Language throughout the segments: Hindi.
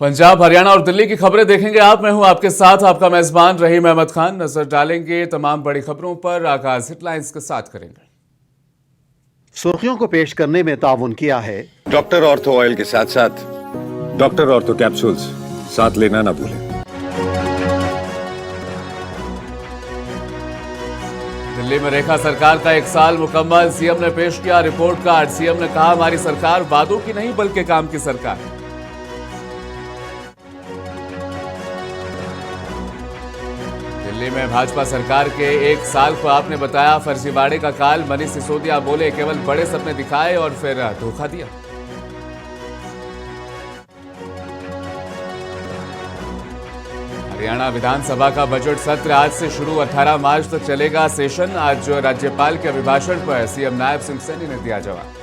पंजाब, हरियाणा और दिल्ली की खबरें देखेंगे आप। मैं हूं आपके साथ आपका मेजबान रहीम अहमद खान। नजर डालेंगे तमाम बड़ी खबरों पर। आगाज हेडलाइंस के साथ करेंगे। सुर्खियों को पेश करने में ताउन किया है डॉक्टर ऑर्थो ऑयल के साथ साथ डॉक्टर ऑर्थो कैप्सूल्स साथ लेना ना भूलें। दिल्ली में रेखा सरकार का 1 साल मुकम्मल। सीएम ने पेश किया रिपोर्ट कार्ड। सीएम ने कहा, हमारी सरकार वादों की नहीं बल्कि काम की सरकार। दिल्ली में भाजपा सरकार के 1 साल को आपने बताया फर्जीवाड़े का काल। मनीष सिसोदिया बोले, केवल बड़े सपने दिखाए और फिर धोखा दिया। हरियाणा विधानसभा का बजट सत्र आज से शुरू। 18 मार्च तक चलेगा सेशन। आज राज्यपाल के अभिभाषण पर सीएम नायब सिंह सैनी ने दिया जवाब।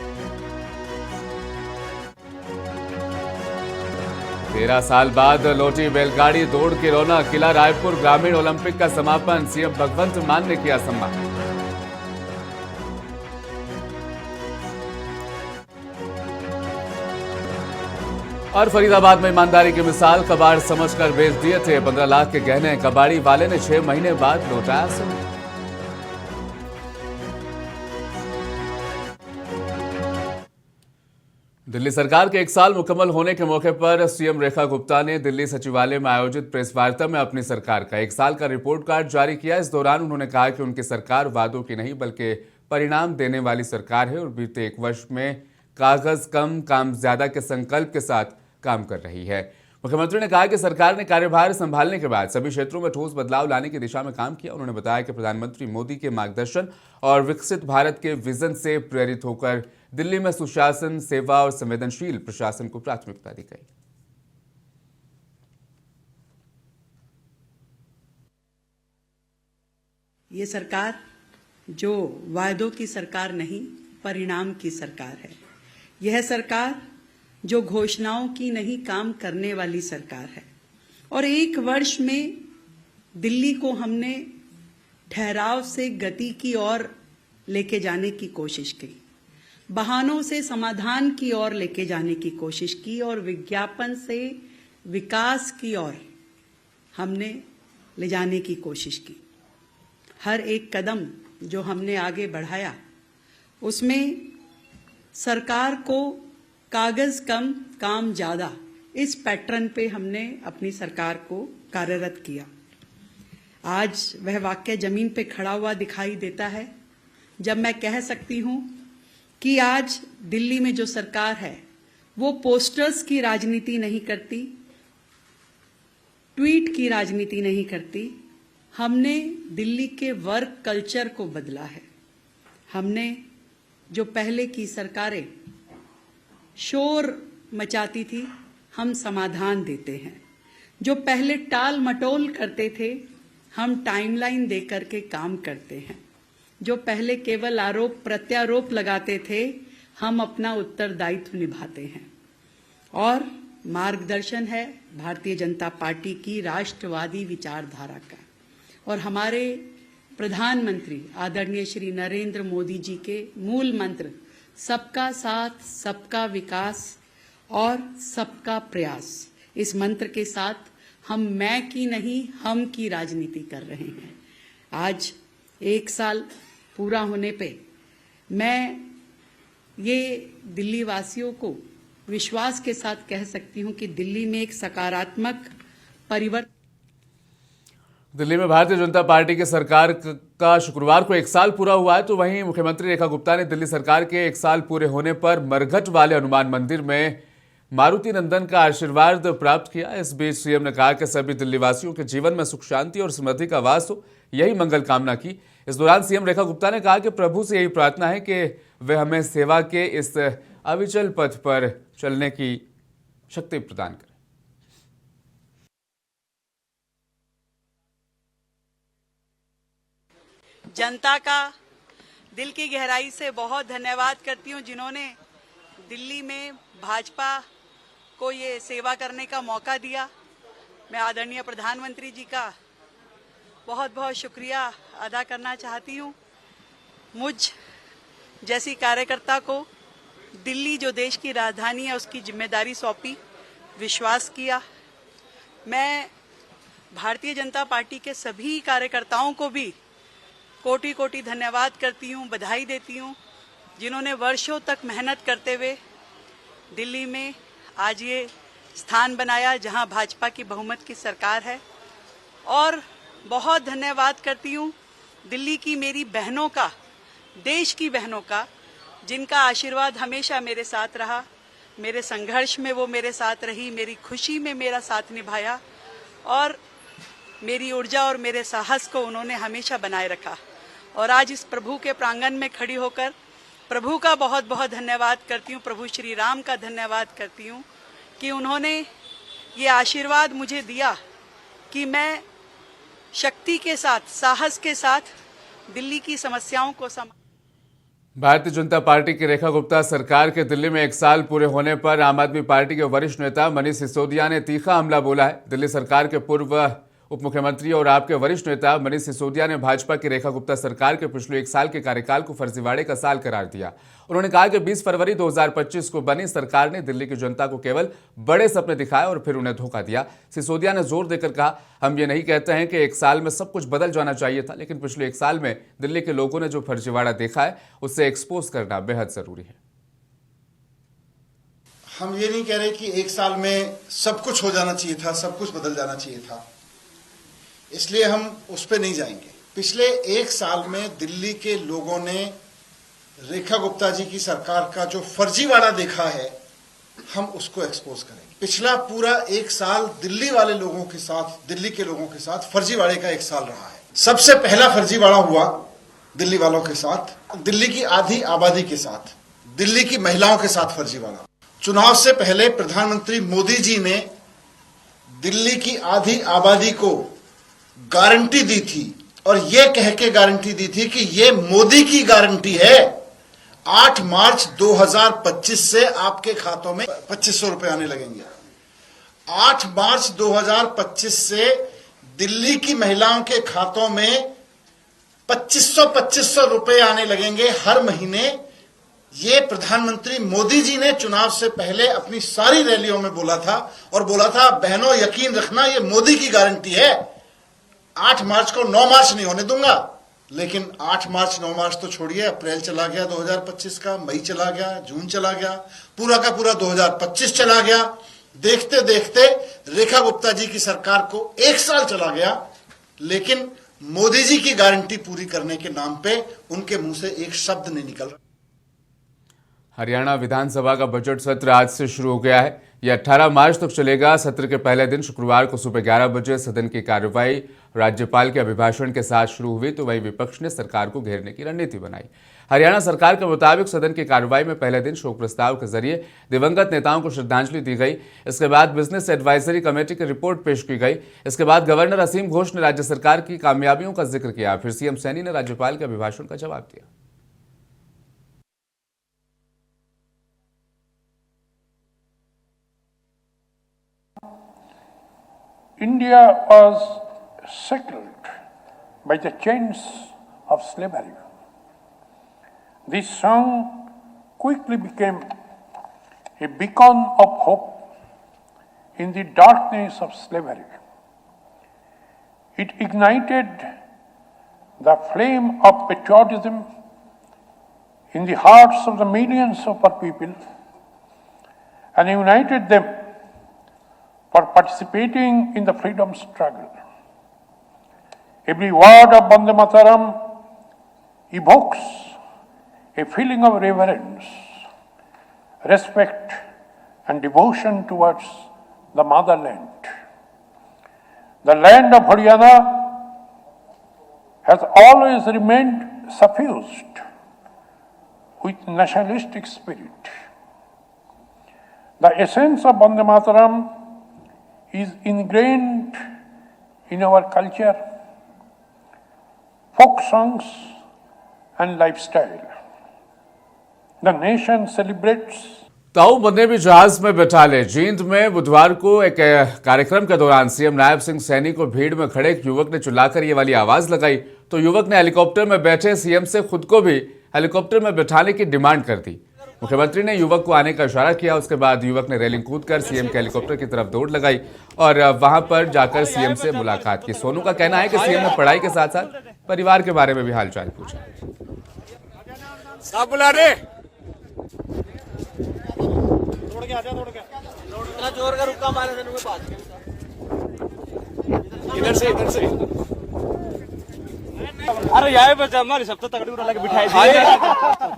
13 साल बाद लौटी बैलगाड़ी दौड़ की रौनक। किला रायपुर ग्रामीण ओलंपिक का समापन। सीएम भगवंत मान ने किया सम्मान। और फरीदाबाद में ईमानदारी की मिसाल। कबाड़ समझकर बेच दिए थे 15 लाख के गहने। कबाड़ी वाले ने 6 महीने बाद लौटाया सोना। दिल्ली सरकार के 1 साल मुकम्मल होने के मौके पर सीएम रेखा गुप्ता ने दिल्ली सचिवालय में आयोजित प्रेस वार्ता में अपनी सरकार का 1 साल का रिपोर्ट कार्ड जारी किया। इस दौरान उन्होंने कहा कि उनकी सरकार वादों की नहीं बल्कि परिणाम देने वाली सरकार है और बीते 1 वर्ष में कागज कम काम ज्यादा के संकल्प के साथ काम कर रही है। मुख्यमंत्री ने कहा कि सरकार ने कार्यभार संभालने के बाद सभी क्षेत्रों में ठोस बदलाव लाने की दिशा में काम किया। उन्होंने बताया कि प्रधानमंत्री मोदी के मार्गदर्शन और विकसित भारत के विजन से प्रेरित होकर दिल्ली में सुशासन, सेवा और संवेदनशील प्रशासन को प्राथमिकता दी गई। ये सरकार जो वायदों की सरकार नहीं, परिणाम की सरकार है। यह सरकार जो घोषणाओं की नहीं, काम करने वाली सरकार है। और 1 वर्ष में दिल्ली को हमने ठहराव से गति की ओर लेके जाने की कोशिश की, बहानों से समाधान की ओर लेके जाने की कोशिश की और विज्ञापन से विकास की ओर हमने ले जाने की कोशिश की। हर एक कदम जो हमने आगे बढ़ाया उसमें सरकार को कागज कम काम ज्यादा, इस पैटर्न पे हमने अपनी सरकार को कार्यरत किया। आज वह वाक्य जमीन पे खड़ा हुआ दिखाई देता है जब मैं कह सकती हूं कि आज दिल्ली में जो सरकार है वो पोस्टर्स की राजनीति नहीं करती, ट्वीट की राजनीति नहीं करती। हमने दिल्ली के वर्क कल्चर को बदला है। हमने जो पहले की सरकारें शोर मचाती थी, हम समाधान देते हैं। जो पहले टाल मटोल करते थे, हम टाइमलाइन देकर के काम करते हैं। जो पहले केवल आरोप प्रत्यारोप लगाते थे, हम अपना उत्तरदायित्व निभाते हैं। और मार्गदर्शन है भारतीय जनता पार्टी की राष्ट्रवादी विचारधारा का और हमारे प्रधानमंत्री आदरणीय श्री नरेंद्र मोदी जी के मूल मंत्र सबका साथ, सबका विकास और सबका प्रयास। इस मंत्र के साथ हम मैं की नहीं, हम की राजनीति कर रहे हैं। आज 1 साल पूरा होने पे मैं ये दिल्ली वासियों को विश्वास के साथ कह सकती हूं कि दिल्ली में एक सकारात्मक परिवर्तन। दिल्ली में भारतीय जनता पार्टी की सरकार का शुक्रवार को 1 साल पूरा हुआ है, तो वहीं मुख्यमंत्री रेखा गुप्ता ने दिल्ली सरकार के 1 साल पूरे होने पर मरघट वाले हनुमान मंदिर में मारुति नंदन का आशीर्वाद प्राप्त किया। इस बीच सीएम ने कहा कि सभी दिल्ली वासियों के जीवन में सुख शांति और समृद्धि का वास हो, यही मंगल कामना की। इस दौरान सीएम रेखा गुप्ता ने कहा कि प्रभु से यही प्रार्थना है कि वे हमें सेवा के इस अविचल पथ पर चलने की शक्ति प्रदान करें। जनता का दिल की गहराई से बहुत धन्यवाद करती हूं जिन्होंने दिल्ली में भाजपा को ये सेवा करने का मौका दिया। मैं आदरणीय प्रधानमंत्री जी का बहुत बहुत शुक्रिया अदा करना चाहती हूं। मुझ जैसी कार्यकर्ता को दिल्ली जो देश की राजधानी है उसकी जिम्मेदारी सौंपी विश्वास किया। मैं भारतीय जनता पार्टी के सभी कार्यकर्ताओं को भी कोटि कोटि धन्यवाद करती हूँ, बधाई देती हूँ, जिन्होंने वर्षों तक मेहनत करते हुए दिल्ली में आज ये स्थान बनाया जहां भाजपा की बहुमत की सरकार है। और बहुत धन्यवाद करती हूँ दिल्ली की मेरी बहनों का, देश की बहनों का, जिनका आशीर्वाद हमेशा मेरे साथ रहा। मेरे संघर्ष में वो मेरे साथ रही, मेरी खुशी में मेरा साथ निभाया और मेरी ऊर्जा और मेरे साहस को उन्होंने हमेशा बनाए रखा। और आज इस प्रभु के प्रांगण में खड़ी होकर प्रभु का बहुत बहुत धन्यवाद करती हूँ, प्रभु श्री राम का धन्यवाद करती हूँ कि उन्होंने ये आशीर्वाद मुझे दिया कि मैं शक्ति के साथ, साहस के साथ दिल्ली की समस्याओं को भारतीय जनता पार्टी की रेखा गुप्ता सरकार के दिल्ली में 1 साल पूरे होने पर आम आदमी पार्टी के वरिष्ठ नेता मनीष सिसोदिया ने तीखा हमला बोला है। दिल्ली सरकार के पूर्व उप मुख्यमंत्री और आपके वरिष्ठ नेता मनीष सिसोदिया ने भाजपा की रेखा गुप्ता सरकार के पिछले 1 साल के कार्यकाल को फर्जीवाड़े का साल करार दिया। उन्होंने कहा कि 20 फरवरी 2025 को बनी सरकार ने दिल्ली की जनता को केवल बड़े सपने दिखाए और फिर उन्हें धोखा दिया। सिसोदिया ने जोर देकर कहा, हम ये नहीं कहते हैं कि 1 साल में सब कुछ बदल जाना चाहिए था, लेकिन पिछले 1 साल में दिल्ली के लोगों ने जो फर्जीवाड़ा देखा है उससे एक्सपोज करना बेहद जरूरी है। हम ये नहीं कह रहे कि 1 साल में सब कुछ हो जाना चाहिए था, सब कुछ बदल जाना चाहिए था, इसलिए हम उस पर नहीं जाएंगे। पिछले 1 साल में दिल्ली के लोगों ने रेखा गुप्ता जी की सरकार का जो फर्जीवाड़ा देखा है, हम उसको एक्सपोज करेंगे। पिछला पूरा 1 साल दिल्ली वाले लोगों के साथ, दिल्ली के लोगों के साथ फर्जीवाड़े का 1 साल रहा है। सबसे पहला फर्जीवाड़ा हुआ दिल्ली वालों के साथ, दिल्ली की आधी आबादी के साथ, दिल्ली की महिलाओं के साथ फर्जीवाड़ा। चुनाव से पहले प्रधानमंत्री मोदी जी ने दिल्ली की आधी आबादी को गारंटी दी थी और यह कह के गारंटी दी थी कि यह मोदी की गारंटी है, 8 मार्च 2025 से आपके खातों में 2500 रुपए आने लगेंगे। 8 मार्च 2025 से दिल्ली की महिलाओं के खातों में 2500 रुपए आने लगेंगे हर महीने। ये प्रधानमंत्री मोदी जी ने चुनाव से पहले अपनी सारी रैलियों में बोला था और बोला था, बहनों यकीन रखना ये मोदी की गारंटी है। 8 मार्च को 9 मार्च नहीं होने दूंगा। लेकिन 8 मार्च 9 मार्च तो छोड़िए, अप्रैल चला गया 2025 का, मई चला गया, जून चला गया, पूरा का पूरा 2025 चला गया। देखते देखते रेखा गुप्ता जी की सरकार को 1 साल चला गया, लेकिन मोदी जी की गारंटी पूरी करने के नाम पे उनके मुंह से एक शब्द नहीं निकल रहा। हरियाणा विधानसभा का बजट सत्र आज से शुरू हो गया है। यह 18 मार्च तक चलेगा। सत्र के पहले दिन शुक्रवार को सुबह 11 बजे सदन की कार्यवाही राज्यपाल के अभिभाषण के साथ शुरू हुई, तो वहीं विपक्ष ने सरकार को घेरने की रणनीति बनाई। हरियाणा सरकार के मुताबिक सदन की कार्यवाही में पहले दिन शोक प्रस्ताव के जरिए दिवंगत नेताओं को श्रद्धांजलि दी गई। इसके बाद बिजनेस एडवाइजरी कमेटी की रिपोर्ट पेश की गई। इसके बाद गवर्नर असीम घोष ने राज्य सरकार की कामयाबियों का जिक्र किया। फिर सीएम सैनी ने राज्यपाल के अभिभाषण का जवाब दिया। India was shackled by the chains of slavery. This song quickly became a beacon of hope in the darkness of slavery. It ignited the flame of patriotism in the hearts of the millions of our people and united them for participating in the freedom struggle. Every word of Vande Mataram evokes a feeling of reverence, respect and devotion towards the motherland. The land of Haryana has always remained suffused with nationalistic spirit. The essence of Vande Mataram is ingrained in our culture, folk songs and lifestyle. The nation celebrates ताऊ बनने भी जहाज में बैठा ले। जींद में बुधवार को एक कार्यक्रम के दौरान सीएम नायब सिंह सैनी को भीड़ में खड़े एक युवक ने चिल्लाकर ये वाली आवाज लगाई, तो युवक ने हेलीकॉप्टर में बैठे सीएम से खुद को भी हेलीकॉप्टर में बैठाने की डिमांड कर दी। मुख्यमंत्री ने युवक को आने का इशारा किया। उसके बाद युवक ने रेलिंग कूदकर सीएम के हेलीकॉप्टर की तरफ दौड़ लगाई और वहां पर जाकर सीएम से मुलाकात की। सोनू का कहना है कि सीएम ने पढ़ाई के साथ साथ परिवार के बारे में भी हालचाल पूछा। अरे यार बच्चा हमारी सब तो तगड़ी उड़ा के बिठाई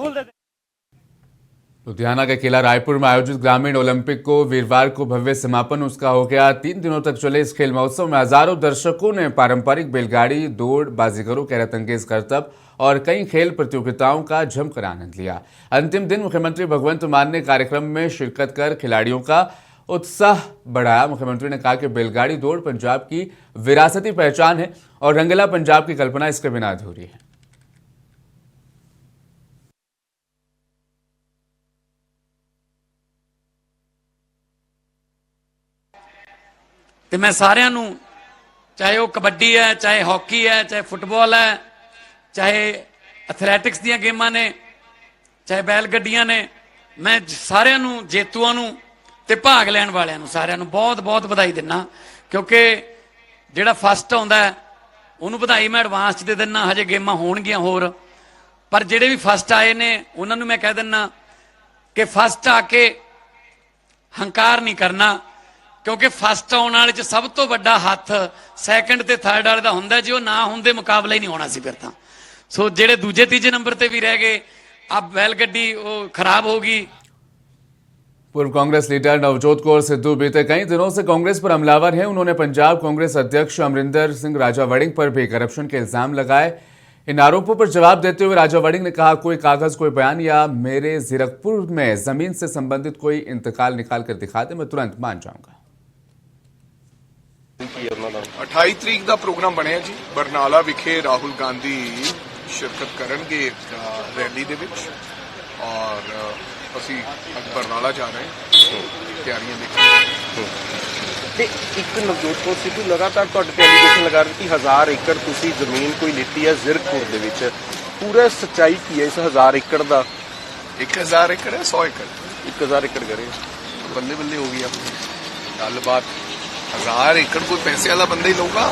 दी। लुधियाना के किला रायपुर में आयोजित ग्रामीण ओलंपिक को वीरवार को भव्य समापन उसका हो गया। 3 दिनों तक चले इस खेल महोत्सव में हजारों दर्शकों ने पारंपरिक बैलगाड़ी दौड़, बाजीगरों के हैरतअंगेज करतब और कई खेल प्रतियोगिताओं का जमकर आनंद लिया। अंतिम दिन मुख्यमंत्री भगवंत मान ने कार्यक्रम में शिरकत कर खिलाड़ियों का उत्साह बढ़ाया। मुख्यमंत्री ने कहा कि बैलगाड़ी दौड़ पंजाब की विरासती पहचान है और रंगीला पंजाब की कल्पना इसके बिना अधूरी है। ਤੇ ਮੈਂ ਸਾਰਿਆਂ ਨੂੰ, ਚਾਹੇ ਉਹ ਕਬੱਡੀ ਹੈ, ਚਾਹੇ ਹਾਕੀ ਹੈ, ਚਾਹੇ ਫੁੱਟਬਾਲ ਹੈ, ਚਾਹੇ ਐਥਲੈਟਿਕਸ ਦੀਆਂ ਗੇਮਾਂ ਨੇ, ਚਾਹੇ ਬੈਲ ਗੱਡੀਆਂ ਨੇ, ਮੈਂ ਸਾਰਿਆਂ ਨੂੰ, ਜੇਤੂਆਂ ਨੂੰ ਤੇ ਭਾਗ ਲੈਣ ਵਾਲਿਆਂ ਨੂੰ ਸਾਰਿਆਂ ਨੂੰ ਬਹੁਤ ਬਹੁਤ ਵਧਾਈ ਦਿੰਦਾ। ਕਿਉਂਕਿ ਜਿਹੜਾ ਫਸਟ ਆਉਂਦਾ ਉਹਨੂੰ ਵਧਾਈ ਮੈਂ ਐਡਵਾਂਸ 'ਚ ਦੇ ਦਿੰਦਾ। ਹਜੇ ਗੇਮਾਂ ਹੋਣਗੀਆਂ ਹੋਰ, ਪਰ ਜਿਹੜੇ ਵੀ ਫਸਟ ਆਏ ਨੇ ਉਹਨਾਂ ਨੂੰ ਮੈਂ ਕਹਿ ਦਿੰਦਾ ਕਿ ਫਸਟ ਆ ਕੇ ਹੰਕਾਰ ਨਹੀਂ ਕਰਨਾ, ਕਿਉਂਕਿ ਫਸਟ ਆਉਣ ਵਾਲੇ 'ਚ ਸਭ ਤੋਂ ਵੱਡਾ ਹੱਥ ਸੈਕੰਡ ਤੇ ਥਰਡ ਵਾਲੇ ਦਾ ਹੁੰਦਾ। ਜੇ ਉਹ ਨਾ ਹੁੰਦੇ ਮੁਕਾਬਲਾ ਹੀ ਨਹੀਂ ਹੋਣਾ ਸੀ ਫਿਰ ਤਾਂ। ਸੋ ਜਿਹੜੇ ਦੂਜੇ ਤੀਜੇ ਨੰਬਰ ਤੇ ਵੀ ਰਹਿ ਗਏ, अब बैलगड्डी खराब होगी। पूर्व कांग्रेस लीडर नवजोत कौर सिद्धू बीते कई दिनों से कांग्रेस पर हमलावर हैं। उन्होंने पंजाब कांग्रेस अध्यक्ष अमरिंदर सिंह राजा वड़िंग पर भी करप्शन के इल्जाम लगाए। इन आरोपों पर जवाब देते हुए राजा वड़िंग ने कहा, कोई कागज, कोई बयान या मेरे जीरकपुर में जमीन से संबंधित कोई इंतकाल निकाल कर दिखा दे, मैं तुरंत मान जाऊंगा। 28 ਤਰੀਕ ਦਾ ਪ੍ਰੋਗਰਾਮ ਬਣਿਆ ਜੀ। ਬਰਨਾਲਾ ਵਿਖੇ ਰਾਹੁਲ ਗਾਂਧੀ ਸ਼ਿਰਕਤ ਕਰਨਗੇ ਰੈਲੀ ਦੇ ਵਿੱਚ ਔਰ ਅਸੀਂ ਅੱਜ ਬਰਨਾਲਾ ਜਾ ਰਹੇ ਹਾਂ ਤਿਆਰੀਆਂ ਦੇਖਣ। ਤੇ ਇੱਕ ਨਵਜੋਤ ਕੌਰ ਸਿੱਧੂ ਲਗਾਤਾਰ ਤੁਹਾਡੇ ਤੇ ਐਲੀਗੇਸ਼ਨ ਲਗਾ ਰਹੀ ਕਿ 1000 ਏਕੜ ਤੁਸੀਂ ਜ਼ਮੀਨ ਕੋਈ ਲਿੱਤੀ ਹੈ ਜ਼ੀਰਕਪੁਰ ਦੇ ਵਿੱਚ। ਪੂਰਾ ਸੱਚਾਈ ਕੀ ਹੈ ਇਸ 1000 ਏਕੜ ਦਾ? 1000 ਏਕੜ ਹੈ, 100 ਏਕੜ 1000 ਏਕੜ ਕਰੇ ਬੱਲੇ ਬੱਲੇ ਹੋ ਗਈ ਆਪਣੀ ਗੱਲਬਾਤ। 1000 ਏਕੜ ਕੋਈ ਪੈਸੇ ਵਾਲਾ ਬੰਦਾ ਹੀ ਲਊਗਾ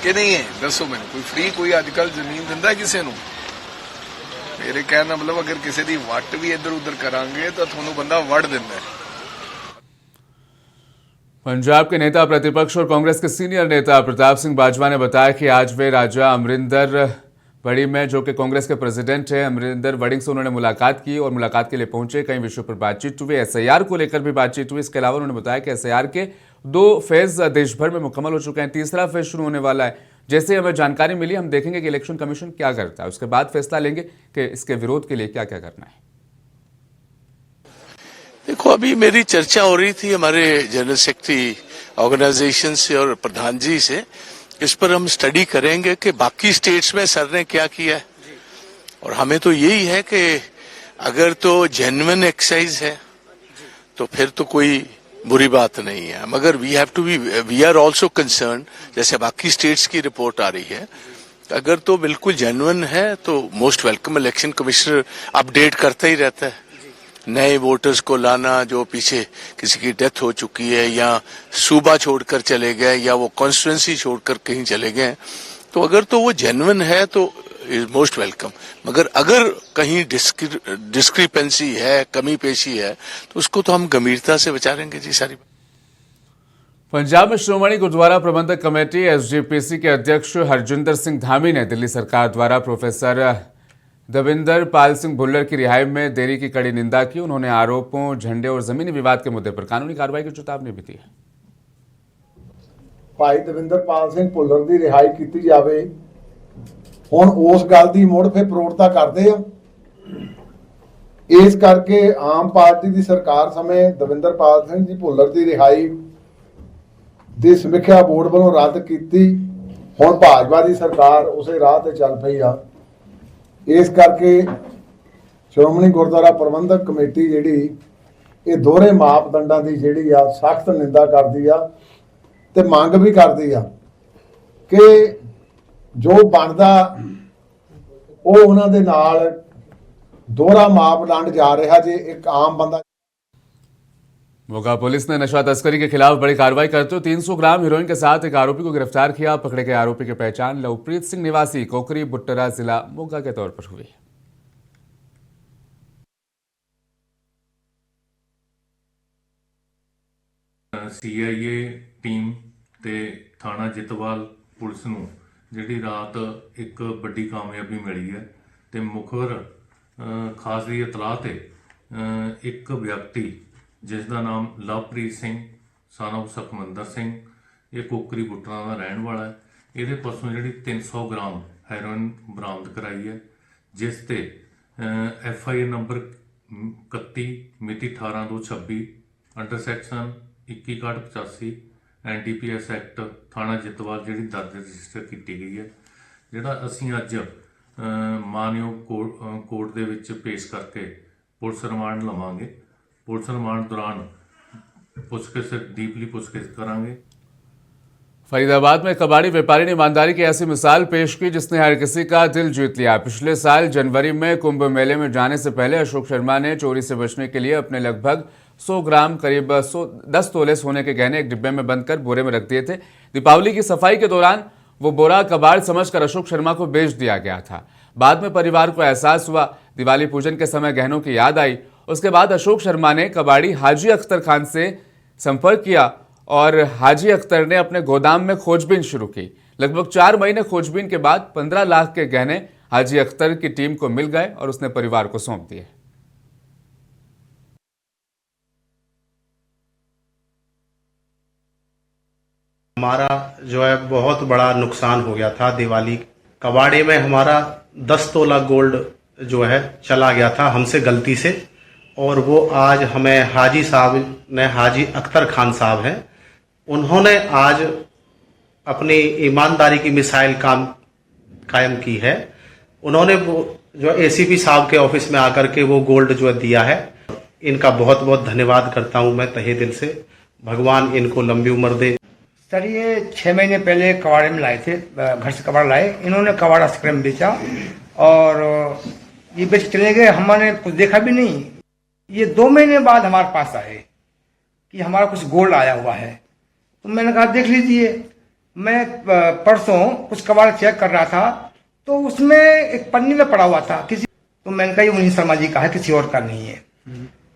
ਕਿ ਨਹੀਂ ਹੈ? ਦੱਸੋ ਮੈਨੂੰ, ਕੋਈ ਫ੍ਰੀ ਕੋਈ ਅੱਜ ਕੱਲ੍ਹ ਜ਼ਮੀਨ ਦਿੰਦਾ ਕਿਸੇ ਨੂੰ? ਮੇਰੇ ਕਹਿਣ ਦਾ ਮਤਲਬ ਅਗਰ ਕਿਸੇ ਦੀ ਵੱਟ ਵੀ ਇੱਧਰ ਉੱਧਰ ਕਰਾਂਗੇ ਤਾਂ ਤੁਹਾਨੂੰ ਬੰਦਾ ਵੜ ਦਿੰਦਾ ਹੈ। पंजाब के नेता प्रतिपक्ष और कांग्रेस के सीनियर नेता प्रताप सिंह बाजवा ने बताया कि आज वे राजा अमरिंदर वड़िंग में, जो कि कांग्रेस के प्रेसिडेंट हैं, अमरिंदर वड़िंग से उन्होंने मुलाकात की और मुलाकात के लिए पहुंचे। कई विषयों पर बातचीत हुई, एसआईआर को लेकर भी बातचीत हुई। इसके अलावा उन्होंने बताया कि एसआईआर के 2 फेज देश भर में मुकम्मल हो चुके हैं, तीसरा फेज शुरू होने वाला है। जैसे हमें जानकारी मिली हम देखेंगे कि इलेक्शन कमीशन क्या करता है, उसके बाद फैसला लेंगे कि इसके विरोध के लिए क्या क्या करना है। देखो, अभी मेरी चर्चा हो रही थी हमारे जनरल सेक्रेटरी ऑर्गेनाइजेशन से और प्रधान जी से। इस पर हम स्टडी करेंगे कि बाकी स्टेट्स में सर ने क्या किया है, और हमें तो यही है कि अगर तो जेन्युइन एक्सरसाइज है तो फिर तो कोई बुरी बात नहीं है, मगर वी आर ऑल्सो कंसर्न, जैसे बाकी स्टेट्स की रिपोर्ट आ रही है, अगर तो बिल्कुल जेन्युइन है तो most welcome. Election commissioner update करता ही रहता है, नए वोटर्स को लाना, जो पीछे किसी की डेथ हो चुकी है या सूबा छोड़कर चले गए या वो कॉन्स्टिट्यूंसी छोड़कर कहीं चले गए, तो अगर तो वो जेन्युइन है तो इज मोस्ट वेलकम। मगर अगर कहीं डिस्क्रिपेंसी है, कमी पेशी है, तो उसको तो हम गंभीरता से विचारेंगे जी। सारी पंजाब में श्रोमणी गुरुद्वारा प्रबंधक कमेटी एसजीपीसी के अध्यक्ष हरजिंदर सिंह धामी ने दिल्ली सरकार द्वारा प्रोफेसर दविंदर पाल सिंह भुल्लर की रिहाई में देरी की कड़ी निंदा की। उन्होंने आरोपों, झंडे और जमीनी विवाद के मुद्दे पर कानूनी कार्रवाई की चेतावनी भी दी है। भाई दविंदर पाल सिंह भुल्लर की रिहाई की जाए, हुण उस गल की मुड़ फिर प्रौढ़ता करते हैं। इस करके आम पार्टी की सरकार समय दविंदर पाल सिंह जी भुल्लर की रिहाई दी समीक्षा बोर्ड वालों रद्द की। हुण भाजपा की सरकार उस राह ते चल पई आ। इस करके श्रोमणी गुरुद्वारा प्रबंधक कमेटी जिहड़ी ये दोहरे मापदंडां की जिहड़ी आ सख्त निंदा करदी आ ते मंग भी करदी आ कि जो बनदा वो उन्हां दे नाल ਦੋਹਰਾ ਮਾਪਦੰਡ ਜਾ ਰਿਹਾ ਜੇ ਇੱਕ ਆਮ ਬੰਦਾ। मोगा पुलिस ने नशा तस्करी के खिलाफ बड़ी कार्रवाई करते हुए 300 ग्राम हेरोइन के साथ एक आरोपी को गिरफ्तार किया। पकड़े गए आरोपी की पहचान लवप्रीत सिंह निवासी कोकरी बुट्टरा जिला मोगा के तौर पर हुई। ਸੀਆਈਏ ਟੀਮ ਤੇ ਥਾਣਾ ਜਿੱਤਵਾਲ ਪੁਲਿਸ ਨੂੰ ਜਿਹੜੀ ਰਾਤ ਇੱਕ ਵੱਡੀ ਕਾਮਯਾਬੀ ਮਿਲੀ ਹੈ ਤੇ ਮੁਖਬਰ ਖਾਸ ਦੀ ਇਤਲਾਹ ਤੇ ਇੱਕ ਵਿਅਕਤੀ ਜਿਸ ਦਾ ਨਾਮ ਲਵਪ੍ਰੀਤ ਸਿੰਘ son of ਸੁਖਮੰਦਰ ਸਿੰਘ ਇਹ ਕੋਕਰੀ ਬੁੱਟਰਾਂ ਦਾ ਰਹਿਣ ਵਾਲਾ ਹੈ। ਇਹਦੇ ਪਾਸੋਂ ਜਿਹੜੀ 300 ਗ੍ਰਾਮ ਹੈਰੋਇਨ ਬਰਾਮਦ ਕਰਾਈ ਹੈ ਜਿਸ ਤੇ FIR ਨੰਬਰ 31 ਮਿਤੀ 18/2/26 ਅੰਡਰ ਸੈਕਸ਼ਨ 21/85 NDPS ਐਕਟ ਥਾਣਾ ਜਿੱਤਵਾਲ ਜਿਹੜੀ ਦਰਜ ਰਜਿਸਟਰ ਕੀਤੀ ਗਈ ਹੈ। ਜਿਹੜਾ ਅਸੀਂ ਅੱਜ ਮਾਨਯੋਗ ਕੋਰਟ ਦੇ ਵਿੱਚ ਪੇਸ਼ ਕਰਕੇ ਪੁਲਿਸ ਰਿਮਾਂਡ ਲਵਾਂਗੇ। ਪੁਲਿਸ रिमांड दौरान पुछगिछ डीपली पुछगिछ करांगे। फरीदाबाद में कबाड़ी व्यापारी ने ईमानदारी की ऐसी मिसाल पेश की जिसने हर किसी का दिल जीत लिया। पिछले साल जनवरी में कुंभ मेले में जाने से पहले अशोक शर्मा ने चोरी से बचने के लिए अपने लगभग 100 ग्राम करीब 10 तोले सोने के गहने एक डिब्बे में बंद कर बोरे में रख दिए थे। दीपावली की सफाई के दौरान वो बोरा कबाड़ समझकर अशोक शर्मा को बेच दिया गया था। बाद में परिवार को एहसास हुआ, दिवाली पूजन के समय गहनों की याद आई। उसके बाद अशोक शर्मा ने कबाड़ी हाजी अख्तर खान से संपर्क किया और हाजी अख्तर ने अपने गोदाम में खोजबीन शुरू की। लगभग 4 महीने खोजबीन के बाद 15 लाख के गहने हाजी अख्तर की टीम को मिल गए और उसने परिवार को सौंप दिए। हमारा जो है बहुत बड़ा नुकसान हो गया था। दिवाली कबाड़े में हमारा 10 तोला गोल्ड जो है चला गया था हमसे गलती से, और वो आज हमें हाजी साहब ने, हाजी अख्तर खान साहब हैं, उन्होंने आज अपनी ईमानदारी की मिसाइल कायम की है। उन्होंने वो जो ACP साहब के ऑफिस में आकर के वो गोल्ड जो दिया है, इनका बहुत बहुत धन्यवाद करता हूँ मैं तहे दिल से। भगवान इनको लंबी उम्र दे। सर ये 6 महीने पहले कबाड़े में लाए थे, घर से कबाड़ लाए, इन्होंने कबाड़ा स्क्रैम बेचा और ये बेच चले गए। हमने कुछ देखा भी नहीं। ये 2 महीने बाद हमारे पास आए कि हमारा कुछ गोल्ड आया हुआ है। तो मैंने कहा देख लीजिए। मैं परसों कुछ कबाड़ चेक कर रहा था तो उसमें एक पन्नी में पड़ा हुआ था किसी, तो मैंने कहा ये मुनीष शर्मा जी का है, किसी और का नहीं है।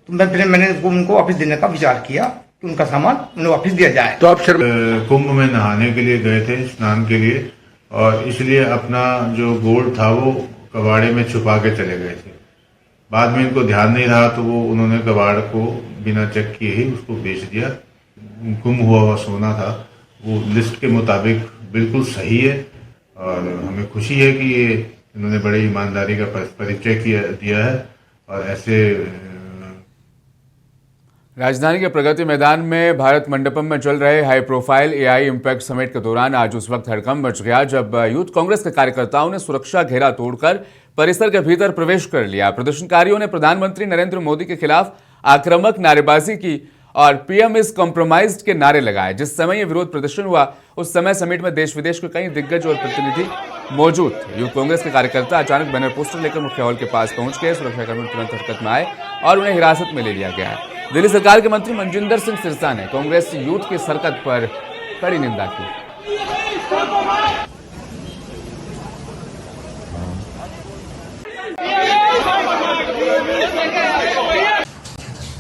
तो मैंने उनको वापस देने का विचार किया कि उनका सामान उन्हें वापस दिया जाए। तो आप कुंभ में नहाने के लिए गए थे, स्नान के लिए, और इसलिए अपना जो गोल्ड था वो कबाड़े में छुपा के चले गए थे। बाद में इनको ध्यान नहीं रहा तो वो उन्होंने कबाड़ को बिना चेक किए ही उसको बेच दिया। गुम हुआ सोना था, वो लिस्ट के मुताबिक बिल्कुल सही है और हमें खुशी है कि ये इन्होंने बड़ी ईमानदारी का परिचय दिया है। और ऐसे राजधानी के प्रगति मैदान में भारत मंडपम में चल रहे high profile AI impact summit के दौरान आज उस वक्त हड़कंप मच गया जब यूथ कांग्रेस के कार्यकर्ताओं ने सुरक्षा घेरा तोड़कर परिसर के भीतर प्रवेश कर लिया। प्रदर्शनकारियों ने प्रधानमंत्री नरेंद्र मोदी के खिलाफ आक्रामक नारेबाजी की और PM इज कॉम्प्रोमाइज्ड के नारे लगाए। जिस समय यह विरोध प्रदर्शन हुआ उस समय समिट में देश विदेश के कई दिग्गज और प्रतिनिधि मौजूद थे। यूथ कांग्रेस के कार्यकर्ता अचानक बैनर पोस्टर लेकर मुख्य हॉल के पास पहुंच गए। सुरक्षाकर्मी तुरंत हरकत में आए और उन्हें हिरासत में ले लिया गया। दिल्ली सरकार के मंत्री मनजिंदर सिंह सिरसा ने कांग्रेस यूथ की हरकत पर कड़ी निंदा की।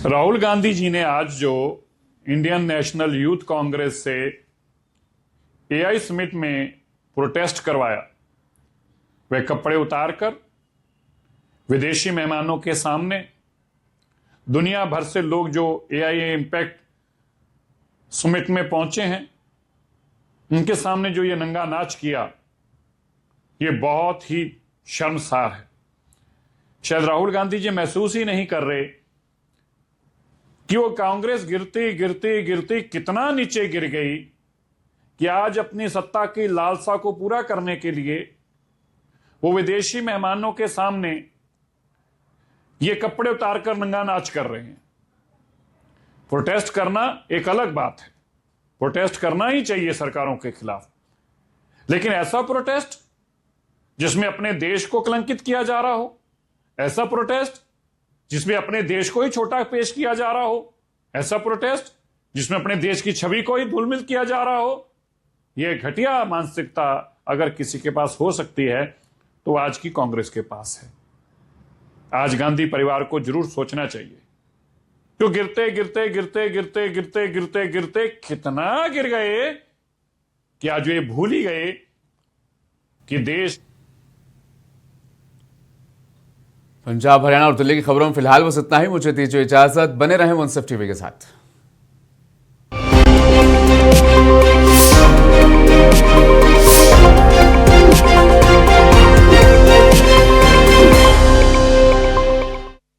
राहुल गांधी जी ने आज जो इंडियन नेशनल यूथ कांग्रेस से AI समिट में प्रोटेस्ट करवाया, वे कपड़े उतारकर विदेशी मेहमानों के सामने दुनिया भर से लोग जो AI इम्पैक्ट समिट में पहुंचे हैं उनके सामने जो ये नंगा नाच किया, ये बहुत ही शर्मसार है। शायद राहुल गांधी जी महसूस ही नहीं कर रहे कि वो कांग्रेस गिरती गिरती गिरती कितना नीचे गिर गई कि आज अपनी सत्ता की लालसा को पूरा करने के लिए वो विदेशी मेहमानों के सामने ये कपड़े उतारकर नंगा नाच कर रहे हैं। प्रोटेस्ट करना एक अलग बात है, प्रोटेस्ट करना ही चाहिए सरकारों के खिलाफ, लेकिन ऐसा प्रोटेस्ट जिसमें अपने देश को कलंकित किया जा रहा हो, ऐसा प्रोटेस्ट जिसमें अपने देश को ही छोटा पेश किया जा रहा हो, ऐसा प्रोटेस्ट जिसमें अपने देश की छवि को ही धूलमिल किया जा रहा हो, यह घटिया मानसिकता अगर किसी के पास हो सकती है तो आज की कांग्रेस के पास है। आज गांधी परिवार को जरूर सोचना चाहिए तो गिरते गिरते गिरते गिरते गिरते गिरते गिरते कितना गिर गए कि आज ये भूल ही गए कि देश। पंजाब, हरियाणा और दिल्ली की खबरों में फिलहाल बस इतना ही। मुझे दीजिए इजाजत, बने रहें मुंसिफ टीवी के साथ।